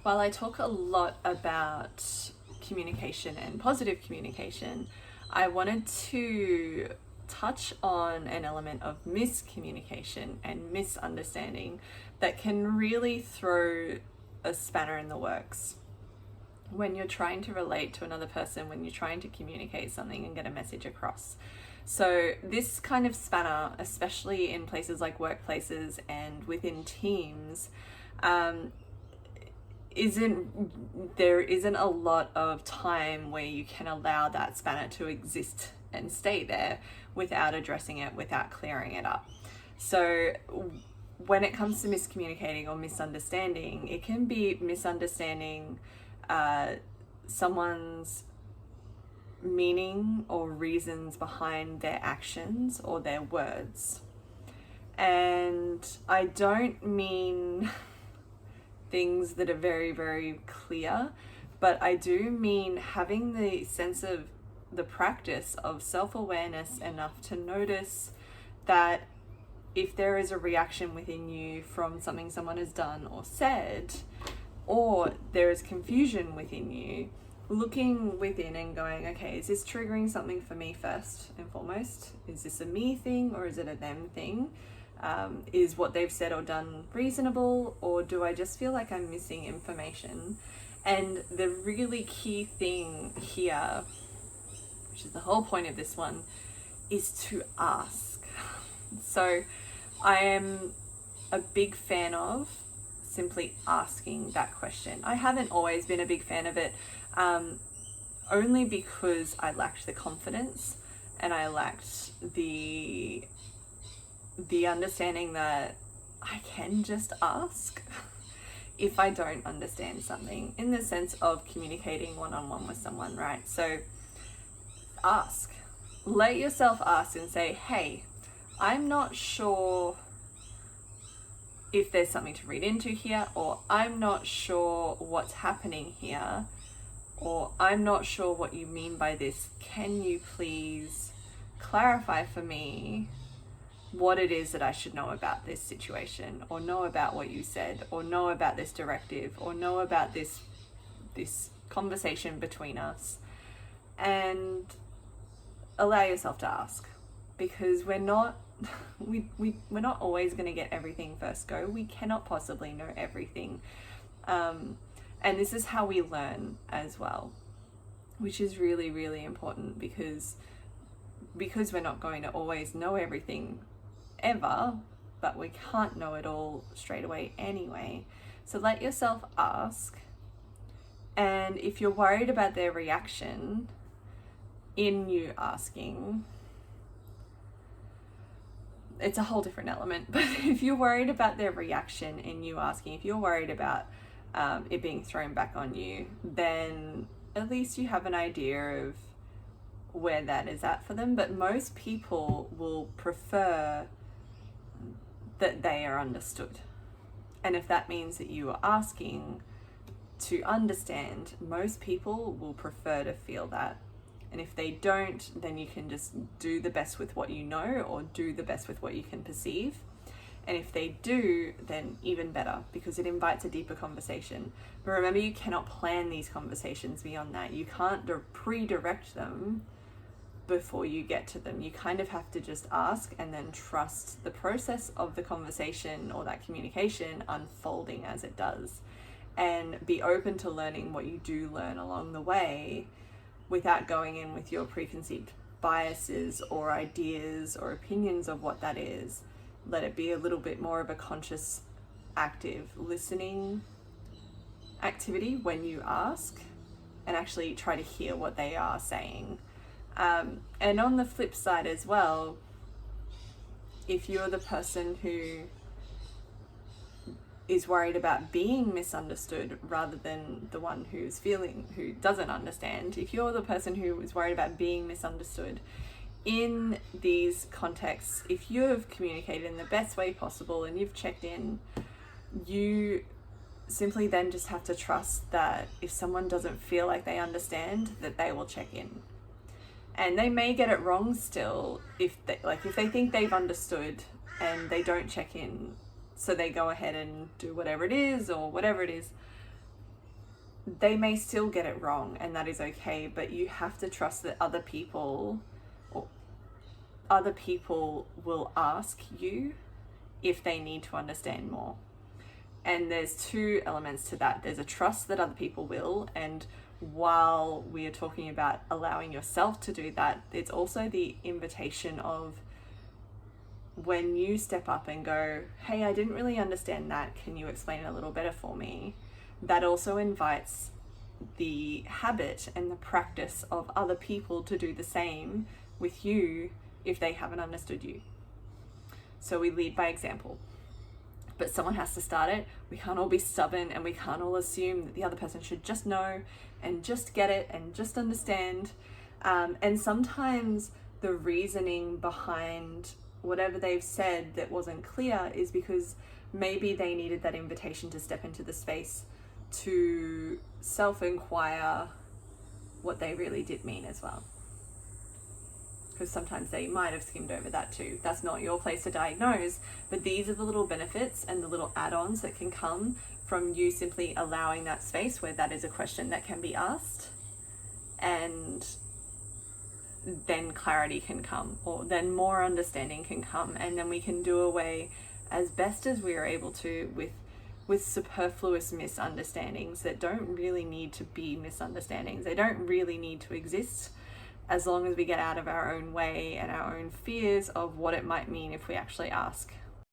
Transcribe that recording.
While I talk a lot about communication and positive communication, I wanted to touch on an element of miscommunication and misunderstanding that can really throw a spanner in the works when you're trying to relate to another person, when you're trying to communicate something and get a message across. So this kind of spanner, especially in places like workplaces and within teams, there isn't a lot of time where you can allow that spanner to exist and stay there without addressing it, without clearing it up. So when it comes to miscommunicating or misunderstanding, it can be misunderstanding someone's meaning or reasons behind their actions or their words. And I don't mean things that are very, very clear, but I do mean having the sense of the practice of self-awareness enough to notice that if there is a reaction within you from something someone has done or said, or there is confusion within you, looking within and going, okay, is this triggering something for me first and foremost? Is this a me thing or is it a them thing? Is what they've said or done reasonable, or do I just feel like I'm missing information? And the really key thing here, which is the whole point of this one, is to ask. So I am a big fan of simply asking that question. I haven't always been a big fan of it, only because I lacked the confidence and I lacked the understanding that I can just ask if I don't understand something, in the sense of communicating one-on-one with someone, right? So ask. Let yourself ask and say, hey, I'm not sure if there's something to read into here, or I'm not sure what's happening here, or I'm not sure what you mean by this. Can you please clarify for me what it is that I should know about this situation, or know about what you said, or know about this directive, or know about this conversation between us? And allow yourself to ask, because we're not always going to get everything first go. We cannot possibly know everything, and this is how we learn as well, which is really, really important, because we're not going to always know everything ever, but we can't know it all straight away anyway. So let yourself ask, and if you're worried about their reaction in you asking, it's a whole different element. But if you're worried about their reaction in you asking, if you're worried about it being thrown back on you, then at least you have an idea of where that is at for them. But most people will prefer that they are understood. And if that means that you are asking to understand, most people will prefer to feel that. And if they don't, then you can just do the best with what you know, or do the best with what you can perceive. And if they do, then even better, because it invites a deeper conversation. But remember, you cannot plan these conversations beyond that. You can't pre-direct them before you get to them. You kind of have to just ask and then trust the process of the conversation or that communication unfolding as it does, and be open to learning what you do learn along the way, without going in with your preconceived biases or ideas or opinions of what that is. Let it be a little bit more of a conscious, active listening activity when you ask, and actually try to hear what they are saying. And on the flip side as well, if you're the person who is worried about being misunderstood rather than the one who doesn't understand, if you're the person who is worried about being misunderstood in these contexts, if you have communicated in the best way possible and you've checked in, you simply then just have to trust that if someone doesn't feel like they understand, that they will check in. And they may get it wrong still if they think they've understood and they don't check in, so they go ahead and do whatever it is or whatever it is. they may still get it wrong, and that is okay, but you have to trust that other people will ask you if they need to understand more. And there's two elements to that. There's a trust that other people will, and while we are talking about allowing yourself to do that, it's also the invitation of when you step up and go, hey, I didn't really understand that, can you explain it a little better for me? That also invites the habit and the practice of other people to do the same with you if they haven't understood you. So we lead by example. But someone has to start it. We can't all be stubborn, and we can't all assume that the other person should just know and just get it and just understand. And sometimes the reasoning behind whatever they've said that wasn't clear is because maybe they needed that invitation to step into the space to self-inquire what they really did mean as well. Because sometimes they might have skimmed over that too. That's not your place to diagnose, but these are the little benefits and the little add-ons that can come from you simply allowing that space where that is a question that can be asked, and then clarity can come, or then more understanding can come, and then we can do away as best as we are able to with superfluous misunderstandings that don't really need to be misunderstandings. They don't really need to exist, as long as we get out of our own way and our own fears of what it might mean if we actually ask.